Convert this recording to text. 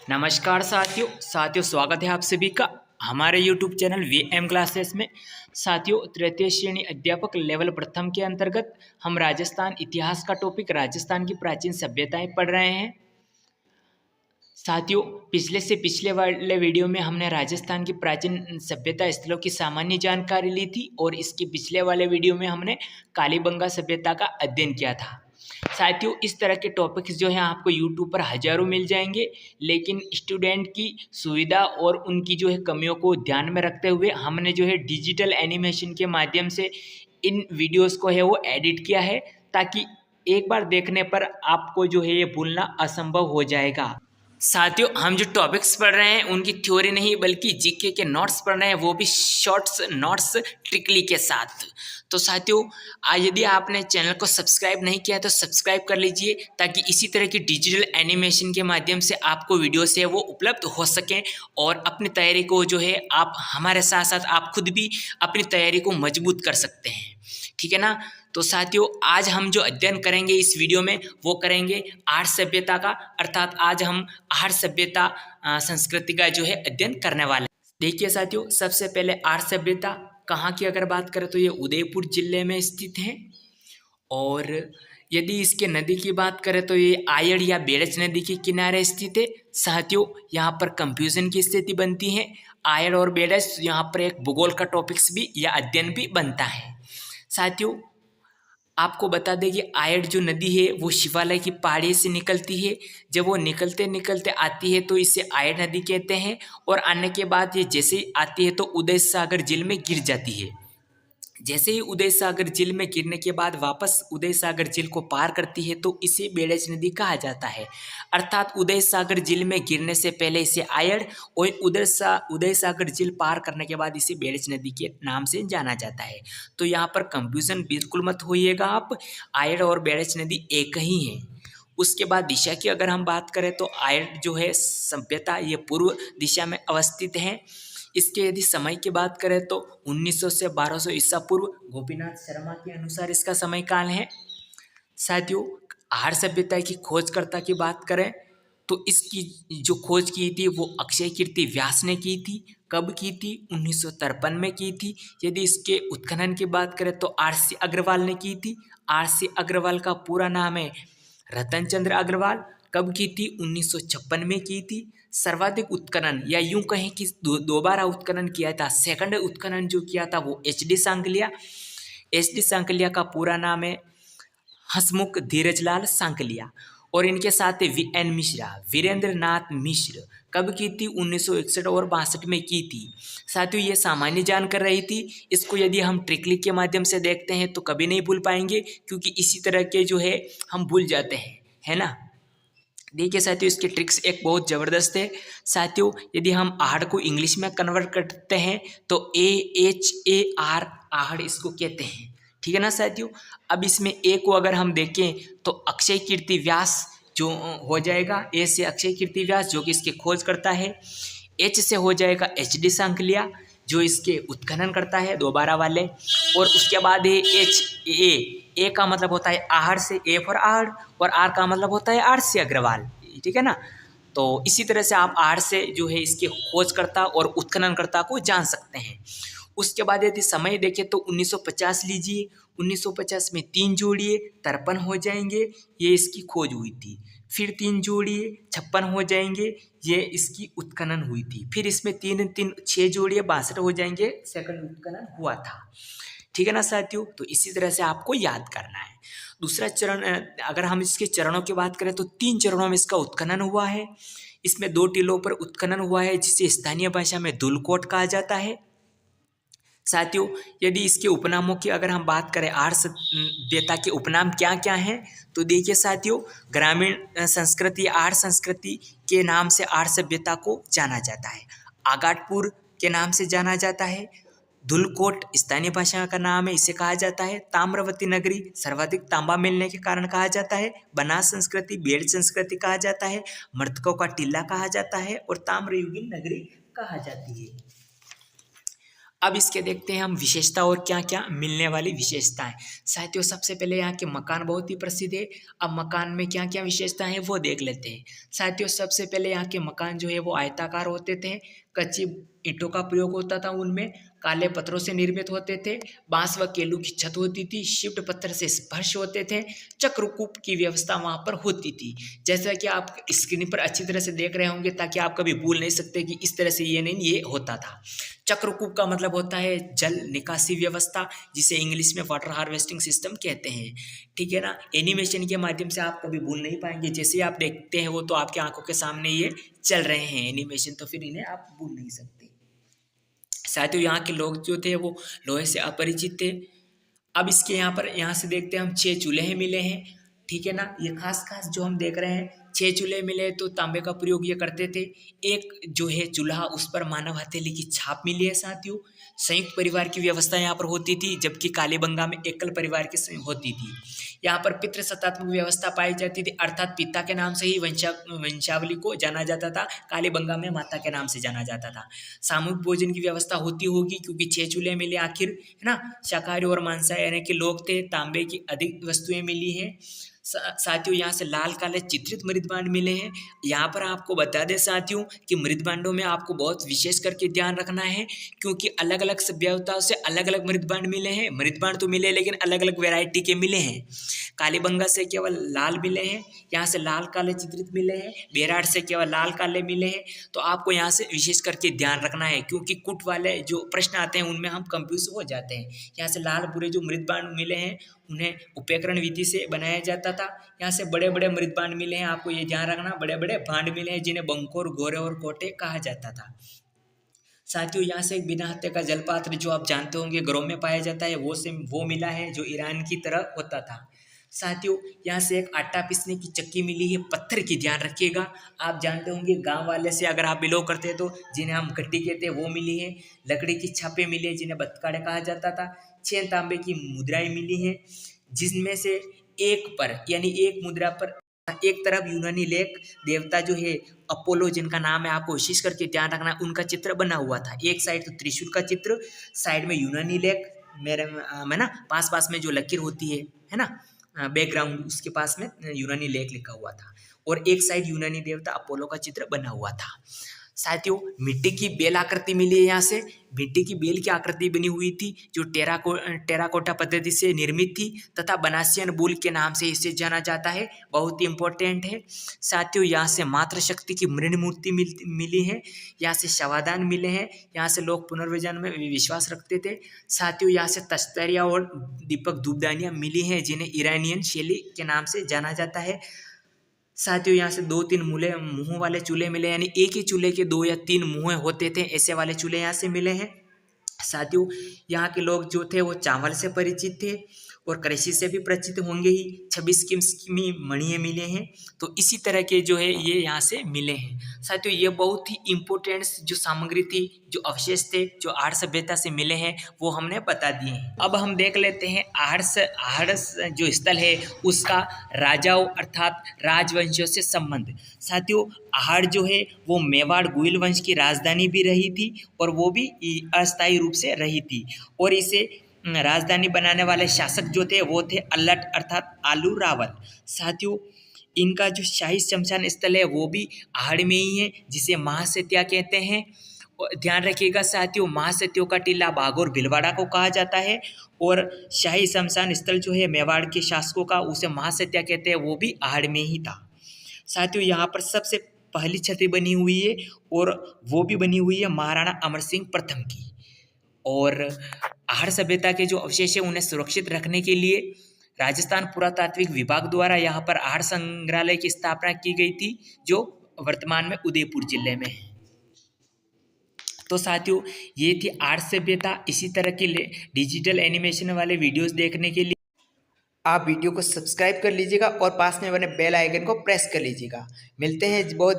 नमस्कार साथियों स्वागत है आप सभी का हमारे YouTube चैनल VM क्लासेस में। साथियों, तृतीय श्रेणी अध्यापक लेवल प्रथम के अंतर्गत हम राजस्थान इतिहास का टॉपिक राजस्थान की प्राचीन सभ्यताएं पढ़ रहे हैं। साथियों, पिछले वाले वीडियो में हमने राजस्थान की प्राचीन सभ्यता स्थलों की सामान्य जानकारी ली थी और इसके पिछले वाले वीडियो में हमने कालीबंगा सभ्यता का अध्ययन किया था। साथियों, इस तरह के टॉपिक्स जो हैं आपको यूट्यूब पर हजारों मिल जाएंगे, लेकिन स्टूडेंट की सुविधा और उनकी जो है कमियों को ध्यान में रखते हुए हमने जो है डिजिटल एनिमेशन के माध्यम से इन वीडियोस को है वो एडिट किया है, ताकि एक बार देखने पर आपको जो है ये भूलना असंभव हो जाएगा। साथियों, हम जो टॉपिक्स पढ़ रहे हैं उनकी थ्योरी नहीं बल्कि जीके के नोट्स पढ़ रहे हैं, वो भी शॉर्ट्स नोट्स ट्रिकली के साथ। तो साथियों, आज यदि आपने चैनल को सब्सक्राइब नहीं किया तो सब्सक्राइब कर लीजिए, ताकि इसी तरह की डिजिटल एनिमेशन के माध्यम से आपको वीडियो से वो उपलब्ध हो सकें और अपनी तैयारी को जो है आप हमारे साथ साथ आप खुद भी अपनी तैयारी को मजबूत कर सकते हैं। ठीक है ना। तो साथियों, आज हम जो अध्ययन करेंगे इस वीडियो में वो करेंगे आर्य सभ्यता का, अर्थात आज हम आर्य सभ्यता संस्कृति का जो है अध्ययन करने वाले हैं। देखिए साथियों, सबसे पहले आर्य सभ्यता कहाँ की अगर बात करें तो ये उदयपुर जिले में स्थित है। और यदि इसके नदी की बात करें तो ये आयड़ या बेड़च नदी के किनारे स्थित है। साथियों, यहाँ पर कंफ्यूजन की स्थिति बनती है। आयड़ और बेड़च यहाँ पर एक भूगोल का टॉपिक्स भी या अध्ययन भी बनता है। साथियों, आपको बता दें कि आयड़ जो नदी है वो शिवालय की पहाड़ी से निकलती है। जब वो निकलते निकलते आती है तो इसे आयड़ नदी कहते हैं, और आने के बाद ये जैसे आती है तो उदय सागर झील में गिर जाती है। जैसे ही उदय सागर झील में गिरने के बाद वापस उदय सागर झील को पार करती है तो इसे बेड़च नदी कहा जाता है। अर्थात उदय सागर झील में गिरने से पहले इसे आयड़ और उदय सागर झील पार करने के बाद इसे बेड़च नदी के नाम से जाना जाता है। तो यहाँ पर कंफ्यूजन बिल्कुल मत होइएगा आप, आयड़ और बेड़च नदी एक ही है। उसके बाद दिशा की अगर हम बात करें तो आयड़ जो है सभ्यता ये पूर्व दिशा में अवस्थित है। इसके यदि समय की बात करें तो 1900 से 1200 ईसा पूर्व गोपीनाथ शर्मा के अनुसार इसका समय काल है। साथियों, आर्य सभ्यता की खोजकर्ता की बात करें तो इसकी जो खोज की थी वो अक्षय कीर्ति व्यास ने की थी। कब की थी? 1953 में की थी। यदि इसके उत्खनन की बात करें तो आर.सी. अग्रवाल ने की थी। आर.सी. अग्रवाल का पूरा नाम है रतन चंद्र अग्रवाल। कब की थी? 1956 में की थी। सर्वाधिक उत्खनन या यूं कहें कि दोबारा उत्खनन किया था, सेकंड उत्खनन जो किया था वो एच.डी. सांकलिया। एच.डी. सांकलिया का पूरा नाम है हसमुख धीरजलाल सांकलिया, और इनके साथ है वी.एन. मिश्रा, वीरेंद्र नाथ मिश्र। कब की थी? 1961 और 62 में की थी। साथियों, ये सामान्य जानकर रही थी। इसको यदि हम ट्रिकली के माध्यम से देखते हैं तो कभी नहीं भूल पाएंगे, क्योंकि इसी तरह के जो है हम भूल जाते हैं, है ना। देखिए साथियों, इसके ट्रिक्स एक बहुत ज़बरदस्त है। साथियों, यदि हम आहड़ को इंग्लिश में कन्वर्ट करते हैं तो AHAR आहड़ इसको कहते हैं। ठीक है ना साथियों। अब इसमें ए को अगर हम देखें तो अक्षय कीर्ति व्यास जो हो जाएगा, ए से अक्षय कीर्ति व्यास जो कि इसके खोज करता है। एच से हो जाएगा एच.डी. सांकलिया जो इसके उत्खनन करता है दोबारा वाले। और उसके बाद है ए का मतलब होता है आहड़ से, ए फॉर आहड़, और आर का मतलब होता है आर.सी. अग्रवाल। ठीक है ना। तो इसी तरह से आप आहड़ से जो है इसके खोजकर्ता और उत्खननकर्ता को जान सकते हैं। उसके बाद यदि समय देखें तो 1950 लीजिए। 1950 में 3 जोड़िए 53 हो जाएंगे, ये इसकी खोज हुई थी। फिर 3 जोड़िए 56 हो जाएंगे, ये इसकी उत्खनन हुई थी। फिर इसमें 6 जोड़िए 62 हो जाएंगे, सेकंड उत्खनन हुआ था। ठीक है ना साथियों। तो इसी तरह से आपको याद करना है। दूसरा चरण, अगर हम इसके चरणों की बात करें तो 3 चरणों में इसका उत्खनन हुआ है। इसमें 2 टीलों पर उत्खनन हुआ है जिसे स्थानीय भाषा में धुलकोट कहा जाता है। साथियों, यदि इसके उपनामों की अगर हम बात करें, आर्य सभ्यता के उपनाम क्या क्या हैं, तो देखिए साथियों, ग्रामीण संस्कृति आर्य संस्कृति के नाम से आर्य सभ्यता को जाना जाता है। आगाटपुर के नाम से जाना जाता है। धुलकोट स्थानीय भाषा का नाम है, इसे कहा जाता है। ताम्रवती नगरी सर्वाधिक तांबा मिलने के कारण कहा जाता है। बनास संस्कृति बेड़ संस्कृति कहा जाता है। मृतकों का टीला कहा जाता है, और ताम्रयुगीन नगरी कहा जाती है। अब इसके देखते हैं हम विशेषता और क्या क्या मिलने वाली विशेषताएं। साथियों सबसे पहले यहाँ के मकान बहुत ही प्रसिद्ध है। अब मकान में क्या क्या विशेषताएं हैं वो देख लेते हैं। साथियों सबसे पहले यहाँ के मकान जो है वो आयताकार होते थे, कच्ची ईंटों का प्रयोग होता था, उनमें काले पत्थरों से निर्मित होते थे, बांस व केलू की छत होती थी, शिफ्ट पत्थर से फर्श होते थे, चक्रकूप की व्यवस्था वहाँ पर होती थी। जैसा कि आप स्क्रीन पर अच्छी तरह से देख रहे होंगे, ताकि आप कभी भूल नहीं सकते कि इस तरह से ये नहीं, ये होता था। चक्रकूप का मतलब होता है जल निकासी व्यवस्था, जिसे इंग्लिश में वाटर हार्वेस्टिंग सिस्टम कहते हैं। ठीक है ना। एनिमेशन के माध्यम से आप कभी भूल नहीं पाएंगे, जैसे आप देखते हैं वो तो आपकी आंखों के सामने ये चल रहे हैं एनिमेशन, तो फिर इन्हें आप भूल नहीं सकते। साथियों यहाँ के लोग जो थे वो लोहे से अपरिचित थे। अब इसके यहाँ से देखते हैं हम 6 चूल्हे मिले हैं। ठीक है ना। ये खास जो हम देख रहे हैं 6 चूल्हे मिले, तो तांबे का प्रयोग ये करते थे। एक जो है चूल्हा, उस पर मानव हथेली की छाप मिली है। साथियों संयुक्त परिवार की व्यवस्था यहाँ पर होती थी, जबकि कालीबंगा में एकल परिवार की होती थी। यहाँ पर पितृसत्तात्मक व्यवस्था पाई जाती थी, अर्थात पिता के नाम से ही वंशावली को जाना जाता था। कालीबंगा में माता के नाम से जाना जाता था। सामूहिक भोजन की व्यवस्था होती होगी, क्योंकि 6 चूल्हे मिले आखिर, है ना। शाकाहारी और मांसाहारी के लोग थे। तांबे की अधिक वस्तुएं मिली हैं। साथियों यहाँ से लाल काले चित्रित मृदबांड मिले हैं। यहाँ पर आपको बता दें साथियों कि मृदबांडों में आपको बहुत विशेष करके ध्यान रखना है, क्योंकि अलग अलग सभ्यताओं से अलग अलग मृदबांड मिले हैं। मृदबांड तो मिले, लेकिन अलग अलग वैरायटी के मिले हैं। कालीबंगा से केवल लाल मिले हैं, यहाँ से लाल काले चित्रित मिले हैं। बेराड़ से केवल लाल काले मिले हैं। तो आपको यहाँ से विशेष करके ध्यान रखना है, क्योंकि कुट वाले जो प्रश्न आते हैं उनमें हम कंफ्यूज हो जाते हैं। यहाँ से लाल बुरे जो मृदबांड मिले हैं उन्हें उपेकरण विधि से बनाया जाता था। यहाँ से बड़े बड़े मृदबांड मिले हैं, आपको ये ध्यान रखना, बड़े बड़े भांड मिले हैं, जिन्हें बंकोर, गोरे और कोटे कहा जाता था। साथियों यहाँ से एक बिना हत्या का जलपात्र, जो आप जानते होंगे घरों में पाया जाता है, वो मिला है, जो ईरान की तरह होता था। साथियों यहाँ से एक आटा पीसने की चक्की मिली है, पत्थर की, ध्यान रखिएगा। आप जानते होंगे गांव वाले से अगर आप बिलोंग करते हैं तो जिन्हें हम गट्टी कहते हैं वो मिली है। लकड़ी की छापे मिली है, जिन्हें बतकाड़े कहा जाता था। 6 तांबे की मुद्राएं मिली हैं, जिसमें से एक पर, यानी एक मुद्रा पर एक तरफ यूनानी लेक देवता जो है अपोलो, जिनका नाम है, आपको विशेष करके ध्यान रखना, उनका चित्र बना हुआ था। एक साइड तो त्रिशूल का चित्र, साइड में यूनानी लेक, मेरे में ना पास में जो लकीर होती है ना, बैकग्राउंड, उसके पास में यूनानी लेक लिखा हुआ था, और एक साइड यूनानी देवता अपोलो का चित्र बना हुआ था। साथियों मिट्टी की बेल आकृति मिली है। यहाँ से मिट्टी की बेल की आकृति बनी हुई थी, जो टेराकोटा पद्धति से निर्मित थी, तथा बनासियन बुल के नाम से इसे जाना जाता है। बहुत ही इंपॉर्टेंट है। साथियों यहाँ से मातृशक्ति की मृण मूर्ति मिली है। यहाँ से शवादान मिले हैं। यहाँ से लोग पुनर्विजन में विश्वास रखते थे। साथियों यहाँ से तस्तरिया और दीपक धूपदानियाँ मिली हैं, जिन्हें ईरानियन शैली के नाम से जाना जाता है। साथियों यहाँ से 2-3 मुँह वाले चूल्हे मिले, यानी एक ही चूल्हे के 2 या 3 मुँह होते थे, ऐसे वाले चूल्हे यहाँ से मिले हैं। साथियों यहाँ के लोग जो थे वो चावल से परिचित थे, और कृषि से भी परिचित होंगे ही। 26 किस्मी मणिये मिले हैं। तो इसी तरह के जो है ये यहाँ से मिले हैं। साथियों ये बहुत ही इम्पोर्टेंट जो सामग्री थी, जो अवशेष थे, जो आर्य सभ्यता से मिले हैं, वो हमने बता दिए हैं। अब हम देख लेते हैं आर्य जो स्थल है उसका राजाओं अर्थात राजवंशियों से संबंध। साथियों आहड़ जो है वो मेवाड़ गुइल वंश की राजधानी भी रही थी, और वो भी अस्थायी रूप से रही थी। और इसे राजधानी बनाने वाले शासक जो थे वो थे अल्लट अर्थात आलू रावल। साथियों इनका जो शाही शमशान स्थल है वो भी आहड़ में ही है, जिसे महासत्या कहते हैं। ध्यान रखिएगा साथियों, महासत्यों का टीला बागोर भिलवाड़ा को कहा जाता है, और शाही शमशान स्थल जो है मेवाड़ के शासकों का, उसे महासत्या कहते हैं, वो भी आहड़ में ही था। साथियों यहाँ पर सबसे पहली छतरी बनी हुई है, और वो भी बनी हुई है महाराणा अमर सिंह प्रथम की। और आहड़ सभ्यता के जो अवशेष है उन्हें सुरक्षित रखने के लिए राजस्थान पुरातात्विक विभाग द्वारा यहाँ पर आहड़ संग्रहालय की स्थापना की गई थी, जो वर्तमान में उदयपुर जिले में है। तो साथियों ये थी आहड़ सभ्यता। इसी तरह के डिजिटल एनिमेशन वाले वीडियोस देखने के लिए आप वीडियो को सब्सक्राइब कर लीजिएगा, और पास में बने बेल आइकन को प्रेस कर लीजिएगा। मिलते हैं बहुत